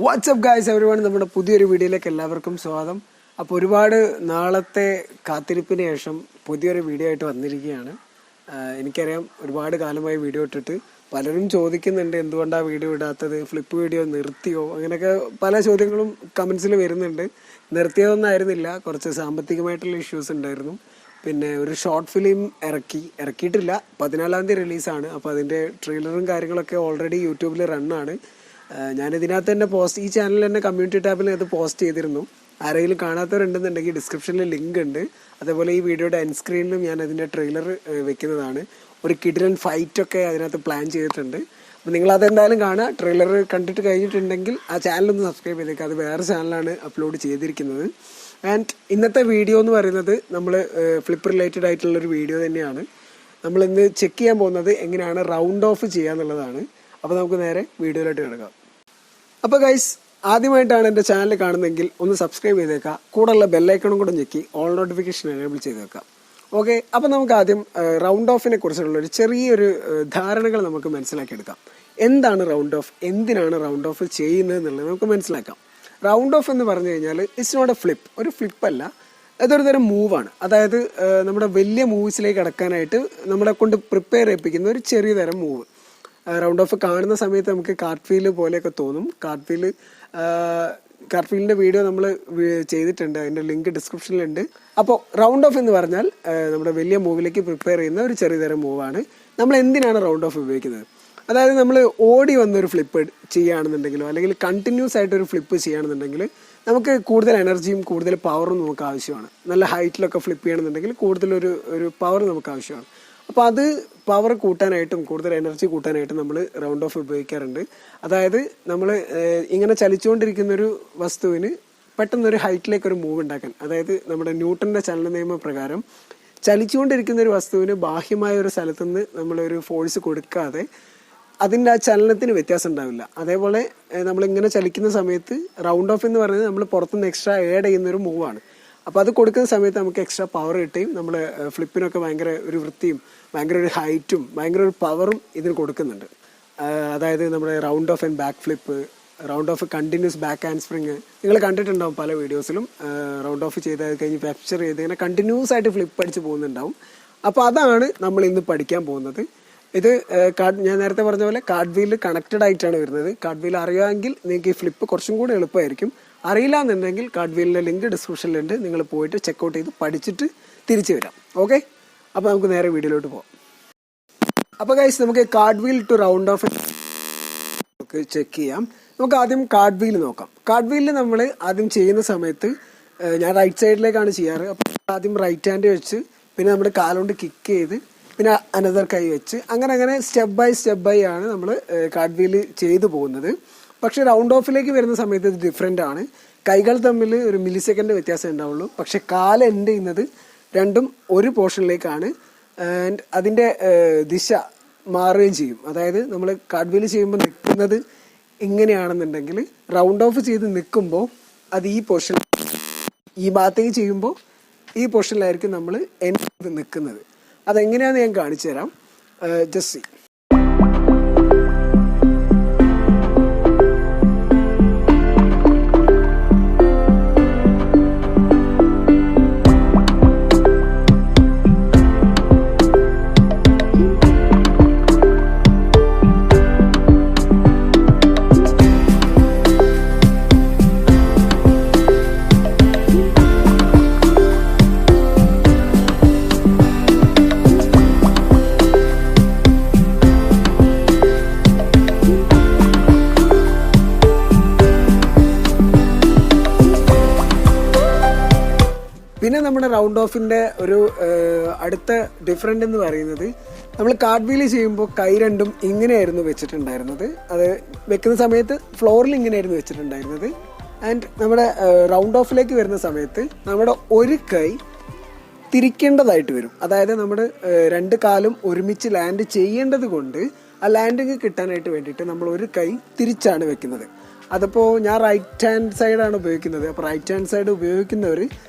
WhatsApp guys everyone, നമ്മുടെ പുതിയൊരു വീഡിയോയിലേക്ക് എല്ലാവർക്കും സ്വാഗതം. അപ്പോൾ ഒരുപാട് നാളത്തെ കാത്തിരിപ്പിന് ശേഷം പുതിയൊരു വീഡിയോ ആയിട്ട് വന്നിരിക്കുകയാണ്. എനിക്കറിയാം ഒരുപാട് കാലമായി വീഡിയോ ഇട്ടിട്ട് പലരും ചോദിക്കുന്നുണ്ട് എന്തുകൊണ്ടാണ് വീഡിയോ ഇടാത്തത്, ഫ്ലിപ്പ് വീഡിയോ നിർത്തിയോ, അങ്ങനെയൊക്കെ പല ചോദ്യങ്ങളും കമൻസിൽ വരുന്നുണ്ട്. നിർത്തിയതൊന്നായിരുന്നില്ല, കുറച്ച് സാമ്പത്തികമായിട്ടുള്ള ഇഷ്യൂസ് ഉണ്ടായിരുന്നു. പിന്നെ ഒരു ഷോർട്ട് ഫിലിം ഇറക്കിയിട്ടില്ല, 14-ാം തീയതി റിലീസാണ്. അപ്പോൾ അതിൻ്റെ ട്രെയിലറും കാര്യങ്ങളൊക്കെ ഓൾറെഡി യൂട്യൂബിൽ റണ്ണാണ്. ഞാനിതിനകത്ത് തന്നെ ഈ ചാനലിൽ തന്നെ കമ്മ്യൂണിറ്റി ടാബിൽ അത് പോസ്റ്റ് ചെയ്തിരുന്നു. ആരെങ്കിലും കാണാത്തവരുണ്ടെന്നുണ്ടെങ്കിൽ ഡിസ്ക്രിപ്ഷനിൽ ലിങ്ക് ഉണ്ട്. അതേപോലെ ഈ വീഡിയോയുടെ എൻഡ് സ്ക്രീനിലും ഞാൻ അതിൻ്റെ ട്രെയിലർ വെക്കുന്നതാണ്. ഒരു കിടിലൻ ഫൈറ്റൊക്കെ അതിനകത്ത് പ്ലാൻ ചെയ്തിട്ടുണ്ട്. അപ്പോൾ നിങ്ങളതെന്തായാലും കാണുക. ട്രെയിലർ കണ്ടിട്ട് കഴിഞ്ഞിട്ടുണ്ടെങ്കിൽ ആ ചാനലൊന്ന് സബ്സ്ക്രൈബ് ചെയ്തേക്കുക. അത് വേറെ ചാനലാണ് അപ്ലോഡ് ചെയ്തിരിക്കുന്നത്. ആൻഡ് ഇന്നത്തെ വീഡിയോ എന്ന് പറയുന്നത് നമ്മൾ ഫ്ലിപ്പ് റിലേറ്റഡ് ആയിട്ടുള്ളൊരു വീഡിയോ തന്നെയാണ്. നമ്മളിന്ന് ചെക്ക് ചെയ്യാൻ പോകുന്നത് എങ്ങനെയാണ് റൗണ്ട് ഓഫ് ചെയ്യുക എന്നുള്ളതാണ്. അപ്പോൾ നമുക്ക് നേരെ വീഡിയോയിലോട്ട് കിടക്കാം. അപ്പോൾ ഗൈസ്, ആദ്യമായിട്ടാണ് എൻ്റെ ചാനൽ കാണുന്നതെങ്കിൽ ഒന്ന് സബ്സ്ക്രൈബ് ചെയ്തേക്കാം. കൂടെയുള്ള ബെല്ലൈക്കണും കൂടെ ഞെക്കി ഓൾ നോട്ടിഫിക്കേഷൻ എനേബിൾ ചെയ്ത് വെക്കാം. ഓക്കെ, അപ്പോൾ നമുക്ക് ആദ്യം റൗണ്ട് ഓഫിനെ കുറിച്ചുള്ള ഒരു ചെറിയൊരു ധാരണകൾ നമുക്ക് മനസ്സിലാക്കിയെടുക്കാം. എന്താണ് റൗണ്ട് ഓഫ്, എന്തിനാണ് റൗണ്ട് ഓഫ് ചെയ്യുന്നത് എന്നുള്ളത് നമുക്ക് മനസ്സിലാക്കാം. റൗണ്ട് ഓഫ് എന്ന് പറഞ്ഞു കഴിഞ്ഞാൽ ഇറ്റ്സ് നോട്ട് എ ഫ്ലിപ്പ്, ഒരു ഫ്ലിപ്പല്ല, അതൊരു തരം മൂവാണ്. അതായത് നമ്മുടെ വലിയ മൂവ്സിലേക്ക് കടക്കാനായിട്ട് നമ്മളെ കൊണ്ട് പ്രിപ്പയർ ചെയ്യിപ്പിക്കുന്ന ഒരു ചെറിയ തരം മൂവ്. റൗണ്ട് ഓഫ് കാണുന്ന സമയത്ത് നമുക്ക് കാർട്ട്വീൽ പോലെയൊക്കെ തോന്നും. കാർട്ട്വീലിൻ്റെ വീഡിയോ നമ്മൾ ചെയ്തിട്ടുണ്ട്, അതിൻ്റെ ലിങ്ക് ഡിസ്ക്രിപ്ഷനിലുണ്ട്. അപ്പോൾ റൗണ്ട് ഓഫ് എന്ന് പറഞ്ഞാൽ നമ്മുടെ വലിയ മൂവിലേക്ക് പ്രിപ്പയർ ചെയ്യുന്ന ഒരു ചെറിയ തരം മൂവാണ്. നമ്മൾ എന്തിനാണ് റൗണ്ട് ഓഫ് ഉപയോഗിക്കുന്നത്? അതായത് നമ്മൾ ഓടി വന്നൊരു ഫ്ലിപ്പ് ചെയ്യുകയാണെന്നുണ്ടെങ്കിലോ അല്ലെങ്കിൽ കണ്ടിന്യൂസ് ആയിട്ടൊരു ഫ്ലിപ്പ് ചെയ്യുകയാണെന്നുണ്ടെങ്കിൽ നമുക്ക് കൂടുതൽ എനർജിയും കൂടുതൽ പവറും നമുക്ക് ആവശ്യമാണ്. നല്ല ഹൈറ്റിലൊക്കെ ഫ്ലിപ്പ് ചെയ്യണമെന്നുണ്ടെങ്കിൽ കൂടുതലൊരു പവർ നമുക്ക് ആവശ്യമാണ്. അപ്പോൾ അത് പവർ കൂട്ടാനായിട്ടും കൂടുതൽ എനർജി കൂട്ടാനായിട്ടും നമ്മൾ റൗണ്ട് ഓഫ് ഉപയോഗിക്കാറുണ്ട്. അതായത് നമ്മൾ ഇങ്ങനെ ചലിച്ചുകൊണ്ടിരിക്കുന്നൊരു വസ്തുവിന് പെട്ടെന്നൊരു ഹൈറ്റിലേക്ക് ഒരു മൂവ് ഉണ്ടാക്കാൻ, അതായത് നമ്മുടെ ന്യൂട്ടൻ്റെ ചലന നിയമപ്രകാരം ചലിച്ചുകൊണ്ടിരിക്കുന്ന ഒരു വസ്തുവിന് ബാഹ്യമായ ഒരു സ്ഥലത്തു നിന്ന് നമ്മളൊരു ഫോഴ്സ് കൊടുക്കാതെ അതിൻ്റെ ആ ചലനത്തിന് വ്യത്യാസം ഉണ്ടാവില്ല. അതേപോലെ നമ്മളിങ്ങനെ ചലിക്കുന്ന സമയത്ത് റൗണ്ട് ഓഫ് എന്ന് പറയുന്നത് നമ്മൾ പുറത്തുനിന്ന് എക്സ്ട്രാ ആഡ് ചെയ്യുന്നൊരു മൂവാണ്. അപ്പോൾ അത് കൊടുക്കുന്ന സമയത്ത് നമുക്ക് എക്സ്ട്രാ പവർ കിട്ടുകയും നമ്മൾ ഫ്ലിപ്പിനൊക്കെ ഭയങ്കര ഒരു വൃത്തിയും ഭയങ്കര ഒരു ഹൈറ്റും ഭയങ്കര ഒരു പവറും ഇതിന് കൊടുക്കുന്നുണ്ട്. അതായത് നമ്മുടെ round of and back flip, round of continuous back hand spring നിങ്ങൾ കണ്ടിട്ടുണ്ടാവും പല വീഡിയോസിലും. റൗണ്ട് ഓഫ് ചെയ്ത് കഴിഞ്ഞ് ഫ്രാക്ചർ ചെയ്ത് ഇങ്ങനെ കണ്ടിന്യൂസ് ആയിട്ട് ഫ്ലിപ്പ് അടിച്ച് പോകുന്നുണ്ടാവും. അപ്പോൾ അതാണ് നമ്മൾ ഇന്ന് പഠിക്കാൻ പോകുന്നത്. ഇത് ഞാൻ നേരത്തെ പറഞ്ഞ പോലെ കാർഡ് വീലിൽ കണക്റ്റഡ് ആയിട്ടാണ് വരുന്നത്. കാർഡ് വീൽ അറിയാമെങ്കിൽ നിങ്ങൾക്ക് ഈ ഫ്ലിപ്പ് കുറച്ചും കൂടി എളുപ്പമായിരിക്കും. അറിയില്ല എന്നുണ്ടെങ്കിൽ കാർഡ് വീലിൻ്റെ ലിങ്ക് ഡിസ്ക്രിപ്ഷനിലുണ്ട്, നിങ്ങൾ പോയിട്ട് ചെക്കൗട്ട് ചെയ്ത് പഠിച്ചിട്ട് തിരിച്ചു വരാം. ഓക്കെ, അപ്പോൾ നമുക്ക് നേരെ വീഡിയോയിലോട്ട് പോകാം. അപ്പോൾ ഗൈസ്, നമുക്ക് card wheel to round of cheque ചെയ്യാം. നമുക്ക് ആദ്യം കാർഡ് വീൽ നോക്കാം. കാർഡ് വീലിൽ നമ്മൾ ആദ്യം ചെയ്യുന്ന സമയത്ത് ഞാൻ റൈറ്റ് സൈഡിലേക്കാണ് ചെയ്യാറ്. അപ്പോൾ ആദ്യം റൈറ്റ് ഹാൻഡ് വെച്ച് പിന്നെ നമ്മുടെ കാലുകൊണ്ട് കിക്ക് ചെയ്ത് പിന്നെ അനദർ കൈ വെച്ച് അങ്ങനെ സ്റ്റെപ്പ് ബൈ ആണ് നമ്മൾ കാർഡ് വീൽ ചെയ്തു പോകുന്നത്. പക്ഷേ റൗണ്ട് ഓഫിലേക്ക് വരുന്ന സമയത്ത് ഇത് ഡിഫറെൻ്റ് ആണ്. കൈകൾ തമ്മിൽ ഒരു മില്ലി സെക്കൻഡ് വ്യത്യാസം ഉണ്ടാവുള്ളൂ. പക്ഷെ കാല് എൻഡ് ചെയ്യുന്നത് രണ്ടും ഒരു പോർഷനിലേക്കാണ്. ആൻഡ് അതിൻ്റെ ദിശ മാറുകയും ചെയ്യും. അതായത് നമ്മൾ കാർഡ് വീൽ ചെയ്യുമ്പോൾ നിൽക്കുന്നത് ഇങ്ങനെയാണെന്നുണ്ടെങ്കിൽ റൗണ്ട് ഓഫ് ചെയ്ത് നിൽക്കുമ്പോൾ അത് ഈ പോർഷൻ, ഈ ഭാഗത്തേക്ക് ചെയ്യുമ്പോൾ ഈ പോർഷനിലായിരിക്കും നമ്മൾ എൻഡ് ചെയ്ത് നിൽക്കുന്നത്. അതെങ്ങനെയാണെന്ന് ഞാൻ കാണിച്ചു തരാം. Just see. പിന്നെ നമ്മുടെ റൗണ്ട് ഓഫിൻ്റെ ഒരു അടുത്ത ഡിഫറെൻ്റ് എന്ന് പറയുന്നത്, നമ്മൾ കാർഡ് വീൽ ചെയ്യുമ്പോൾ കൈ രണ്ടും ഇങ്ങനെയായിരുന്നു വെച്ചിട്ടുണ്ടായിരുന്നത്. അത് വെക്കുന്ന സമയത്ത് ഫ്ലോറിൽ ഇങ്ങനെയായിരുന്നു വെച്ചിട്ടുണ്ടായിരുന്നത്. ആൻഡ് നമ്മുടെ റൗണ്ട് ഓഫിലേക്ക് വരുന്ന സമയത്ത് നമ്മുടെ ഒരു കൈ തിരിക്കേണ്ടതായിട്ട് വരും. അതായത് നമ്മുടെ രണ്ട് കാലും ഒരുമിച്ച് ലാൻഡ് ചെയ്യേണ്ടത് കൊണ്ട് ആ ലാൻഡിങ് കിട്ടാനായിട്ട് വേണ്ടിയിട്ട് നമ്മൾ ഒരു കൈ തിരിച്ചാണ് വെക്കുന്നത്. അതിപ്പോൾ ഞാൻ റൈറ്റ് ഹാൻഡ് സൈഡാണ് ഉപയോഗിക്കുന്നത്. അപ്പോൾ റൈറ്റ് ഹാൻഡ് സൈഡ് ഉപയോഗിക്കുന്നവർ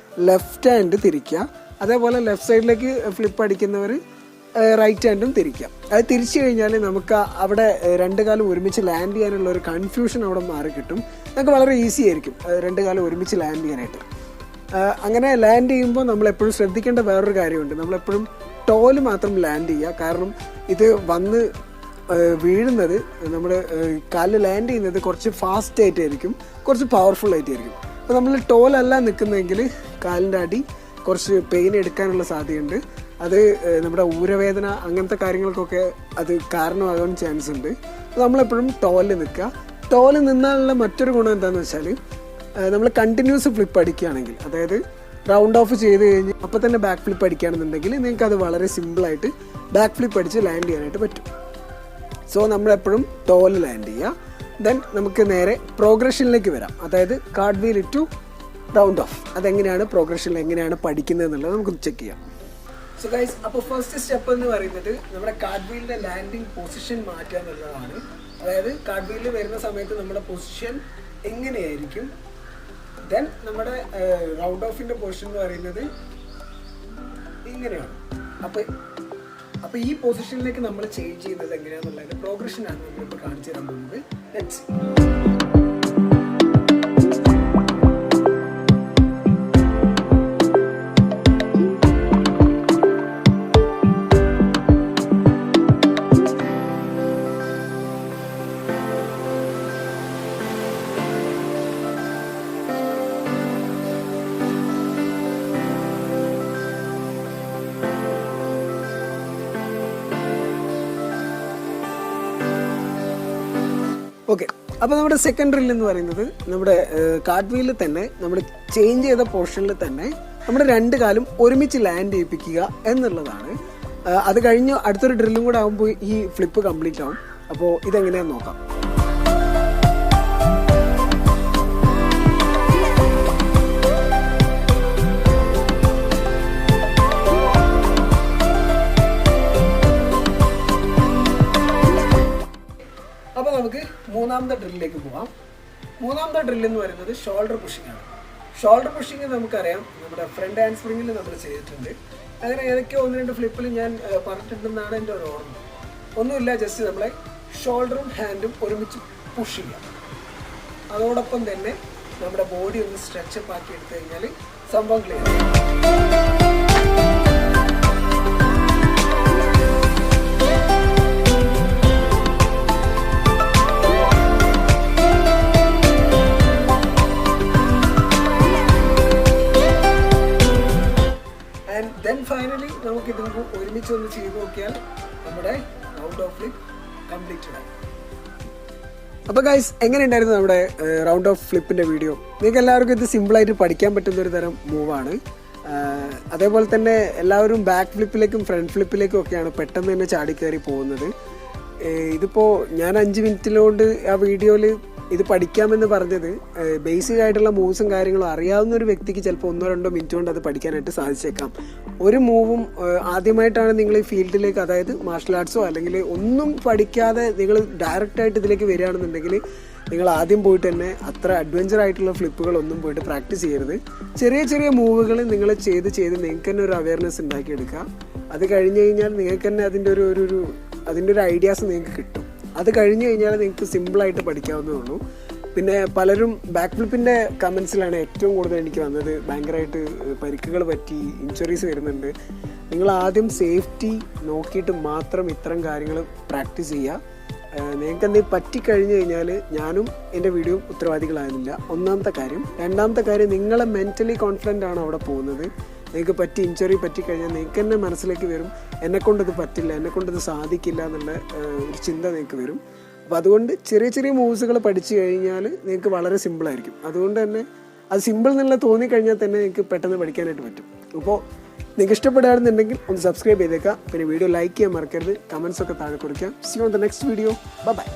ലെഫ്റ്റ് ഹാൻഡ് തിരിക്കുക. അതേപോലെ ലെഫ്റ്റ് സൈഡിലേക്ക് ഫ്ലിപ്പ് അടിക്കുന്നവർ റൈറ്റ് ഹാൻഡും തിരിക്കാം. അത് തിരിച്ചു കഴിഞ്ഞാൽ നമുക്ക് അവിടെ രണ്ട് കാലം ഒരുമിച്ച് ലാൻഡ് ചെയ്യാനുള്ള ഒരു കൺഫ്യൂഷൻ അവിടെ മാറി കിട്ടും. നമുക്ക് വളരെ ഈസി ആയിരിക്കും രണ്ട് കാലം ഒരുമിച്ച് ലാൻഡ് ചെയ്യാനായിട്ട്. അങ്ങനെ ലാൻഡ് ചെയ്യുമ്പോൾ നമ്മളെപ്പോഴും ശ്രദ്ധിക്കേണ്ട വേറൊരു കാര്യമുണ്ട്. നമ്മളെപ്പോഴും ടോല് മാത്രം ലാൻഡ് ചെയ്യുക. കാരണം ഇത് വന്ന് വീഴുന്നത് നമ്മുടെ കാലിൽ ലാൻഡ് ചെയ്യുന്നത് കുറച്ച് ഫാസ്റ്റ് ആയിട്ടായിരിക്കും, കുറച്ച് പവർഫുൾ ആയിട്ടായിരിക്കും. അപ്പോൾ നമ്മൾ ടോലല്ല നിൽക്കുന്നതെങ്കിൽ കാലിൻ്റെ അടി കുറച്ച് പെയിൻ എടുക്കാനുള്ള സാധ്യതയുണ്ട്. അത് നമ്മുടെ ഊരവേദന അങ്ങനത്തെ കാര്യങ്ങൾക്കൊക്കെ അത് കാരണമാകാൻ ചാൻസ് ഉണ്ട്. അപ്പോൾ നമ്മളെപ്പോഴും ടോലിൽ നിൽക്കുക. ടോലിൽ നിന്നാലുള്ള മറ്റൊരു ഗുണം എന്താണെന്ന് വെച്ചാൽ നമ്മൾ കണ്ടിന്യൂസ് ഫ്ലിപ്പ് അടിക്കുകയാണെങ്കിൽ, അതായത് റൗണ്ട് ഓഫ് ചെയ്ത് കഴിഞ്ഞ് അപ്പോൾ തന്നെ ബാക്ക് ഫ്ലിപ്പ് അടിക്കുകയാണെന്നുണ്ടെങ്കിൽ നിങ്ങൾക്ക് അത് വളരെ സിമ്പിളായിട്ട് ബാക്ക് ഫ്ലിപ്പ് അടിച്ച് ലാൻഡ് ചെയ്യാനായിട്ട് പറ്റും. സോ നമ്മളെപ്പോഴും ടോല് ലാൻഡ് ചെയ്യുക. ദെൻ നമുക്ക് നേരെ പ്രോഗ്രഷനിലേക്ക് വരാം. അതായത് cart wheel to round of. അതെങ്ങനെയാണ് പ്രോഗ്രഷനിൽ എങ്ങനെയാണ് പഠിക്കുന്നത് എന്നുള്ളത് നമുക്ക് ചെക്ക് ചെയ്യാം. സോ ഗൈസ്, അപ്പോൾ ഫസ്റ്റ് സ്റ്റെപ്പ് എന്ന് പറയുന്നത് നമ്മുടെ കാർട്ട് വീലിൻ്റെ ലാൻഡിങ് പൊസിഷൻ മാറ്റുക എന്നുള്ളതാണ്. അതായത് കാർട്ട് വീലിൽ വരുന്ന സമയത്ത് നമ്മുടെ പൊസിഷൻ എങ്ങനെയായിരിക്കും. ദെൻ നമ്മുടെ റൗണ്ട് ഓഫിൻ്റെ പൊസിഷൻ എന്ന് പറയുന്നത് ഇങ്ങനെയാണ്. അപ്പോൾ ഈ പൊസിഷനിലേക്ക് നമ്മൾ ചേഞ്ച് ചെയ്യുന്നത് എങ്ങനെയാണെന്നുള്ളത് പ്രോഗ്രഷനാണ് നമ്മളിപ്പോൾ കാണിച്ചു തരാൻ പോകുന്നത്. Let's see. ഓക്കെ, അപ്പോൾ നമ്മുടെ സെക്കൻഡ് ഡ്രിൽ എന്ന് പറയുന്നത് നമ്മുടെ കാർട്ട് വീലിൽ തന്നെ നമ്മൾ ചേഞ്ച് ചെയ്ത പോർഷനിൽ തന്നെ നമ്മുടെ രണ്ട് കാലും ഒരുമിച്ച് ലാൻഡ് ചെയ്യിപ്പിക്കുക എന്നുള്ളതാണ്. അത് കഴിഞ്ഞ് അടുത്തൊരു ഡ്രില്ലും കൂടെ ആകുമ്പോൾ ഈ ഫ്ലിപ്പ് കംപ്ലീറ്റ് ആവും. അപ്പോൾ ഇതെങ്ങനെയാണെന്ന് നോക്കാം. അപ്പോൾ നമുക്ക് മൂന്നാമത്തെ ഡ്രില്ലിലേക്ക് പോകാം. മൂന്നാമത്തെ ഡ്രില്ല് എന്ന് പറയുന്നത് ഷോൾഡർ പുഷിംഗ് ആണ്. ഷോൾഡർ പുഷിംഗ് നമുക്കറിയാം, നമ്മുടെ ഫ്രണ്ട് ഹാൻഡ് സ്പ്രിങ്ങിൽ നമ്മൾ ചെയ്തിട്ടുണ്ട്. അങ്ങനെ ഏതൊക്കെയോ ഒന്ന് രണ്ട് ഫ്ലിപ്പിൽ ഞാൻ പറഞ്ഞിട്ടുണ്ടെന്നാണ് എൻ്റെ ഒരു ഓർമ്മ. ഒന്നുമില്ല, ജസ്റ്റ് നമ്മളെ ഷോൾഡറും ഹാൻഡും ഒരുമിച്ച് പുഷ് ചെയ്യാം. അതോടൊപ്പം തന്നെ നമ്മുടെ ബോഡി ഒന്ന് സ്ട്രെച്ചപ്പ് ആക്കി എടുത്തു കഴിഞ്ഞാൽ സംഭവം ക്ലിയർ. ദെൻ ഫൈനലി നമുക്ക് ഇത് ഒരുമിച്ചൊന്ന് ചെയ്ത് നോക്കിയാൽ നമ്മുടെ റൗണ്ട് ഓഫ് ഫ്ലിപ്പ് കംപ്ലീറ്റഡ് ആയി. അപ്പോൾ ഗൈസ്, എങ്ങനെയുണ്ടായിരുന്നു നമ്മുടെ റൗണ്ട് ഓഫ് ഫ്ലിപ്പിൻ്റെ വീഡിയോ? നിങ്ങൾക്ക് എല്ലാവർക്കും ഇത് സിമ്പിളായിട്ട് പഠിക്കാൻ പറ്റുന്ന ഒരു തരം മൂവാണ്. അതേപോലെ തന്നെ എല്ലാവരും ബാക്ക് ഫ്ലിപ്പിലേക്കും ഫ്രണ്ട് ഫ്ലിപ്പിലേക്കും ഒക്കെയാണ് പെട്ടെന്ന് തന്നെ ചാടിക്കയറി പോകുന്നത്. ഇതിപ്പോൾ ഞാൻ 5 മിനിറ്റിലോണ്ട് ആ വീഡിയോയിൽ ഇത് പഠിക്കാമെന്ന് പറഞ്ഞത് ബേസിക് ആയിട്ടുള്ള മൂവ്സും കാര്യങ്ങളും അറിയാവുന്ന ഒരു വ്യക്തിക്ക് ചിലപ്പോൾ 1-2 മിനിറ്റ് കൊണ്ട് അത് പഠിക്കാനായിട്ട് സാധിച്ചേക്കാം. ഒരു മൂവും ആദ്യമായിട്ടാണ് നിങ്ങൾ ഈ ഫീൽഡിലേക്ക്, അതായത് മാർഷൽ ആർട്സോ അല്ലെങ്കിൽ ഒന്നും പഠിക്കാതെ നിങ്ങൾ ഡയറക്റ്റായിട്ട് ഇതിലേക്ക് വരികയാണെന്നുണ്ടെങ്കിൽ നിങ്ങൾ ആദ്യം പോയിട്ട് തന്നെ അത്ര അഡ്വഞ്ചർ ആയിട്ടുള്ള ഫ്ലിപ്പുകളൊന്നും പോയിട്ട് പ്രാക്ടീസ് ചെയ്യരുത്. ചെറിയ ചെറിയ മൂവുകൾ നിങ്ങൾ ചെയ്ത് നിങ്ങൾക്ക് തന്നെ ഒരു അവയർനെസ് ഉണ്ടാക്കിയെടുക്കുക. അത് കഴിഞ്ഞ് കഴിഞ്ഞാൽ നിങ്ങൾക്ക് തന്നെ അതിൻ്റെ ഒരു ഐഡിയാസ് നിങ്ങൾക്ക് കിട്ടും. അത് കഴിഞ്ഞ് കഴിഞ്ഞാൽ നിങ്ങൾക്ക് സിമ്പിളായിട്ട് പഠിക്കാവുന്നേ ഉള്ളൂ. പിന്നെ പലരും ബാക്ക് ഫ്ലിപ്പിൻ്റെ കമൻസിലാണ് ഏറ്റവും കൂടുതൽ എനിക്ക് വന്നത്, ഭയങ്കരമായിട്ട് പരിക്കുകൾ പറ്റി, ഇഞ്ചുറീസ് വരുന്നുണ്ട്. നിങ്ങൾ ആദ്യം സേഫ്റ്റി നോക്കിയിട്ട് മാത്രം ഇത്തരം കാര്യങ്ങൾ പ്രാക്ടീസ് ചെയ്യുക. നിങ്ങൾക്ക് എന്തെങ്കിലും പറ്റിക്കഴിഞ്ഞ് കഴിഞ്ഞാൽ ഞാനും എൻ്റെ വീഡിയോ ഉത്തരവാദികളാകുന്നില്ല, ഒന്നാമത്തെ കാര്യം. രണ്ടാമത്തെ കാര്യം, നിങ്ങളെ മെൻ്റലി കോൺഫിഡൻ്റ് ആണ് അവിടെ പോകുന്നത്. നിങ്ങൾക്ക് ഇഞ്ചുറി പറ്റിക്കഴിഞ്ഞാൽ നിങ്ങൾക്ക് തന്നെ മനസ്സിലേക്ക് വരും, എന്നെക്കൊണ്ടത് പറ്റില്ല, എന്നെക്കൊണ്ടത് സാധിക്കില്ല എന്നുള്ള ഒരു ചിന്ത നിങ്ങൾക്ക് വരും. അപ്പോൾ അതുകൊണ്ട് ചെറിയ ചെറിയ മൂവ്സുകൾ പഠിച്ചു കഴിഞ്ഞാൽ നിങ്ങൾക്ക് വളരെ സിമ്പിളായിരിക്കും. അതുകൊണ്ട് തന്നെ അത് സിമ്പിൾ എന്നുള്ള തോന്നിക്കഴിഞ്ഞാൽ തന്നെ നിങ്ങൾക്ക് പെട്ടെന്ന് പഠിക്കാനായിട്ട് പറ്റും. അപ്പോൾ നിങ്ങൾക്ക് ഇഷ്ടപ്പെടുകയാണെന്നുണ്ടെങ്കിൽ ഒന്ന് സബ്സ്ക്രൈബ് ചെയ്തേക്കാം. പിന്നെ വീഡിയോ ലൈക്ക് ചെയ്യാൻ മറക്കരുത്. കമൻസൊക്കെ താഴെ കുറിക്കാം. See on the next video. By.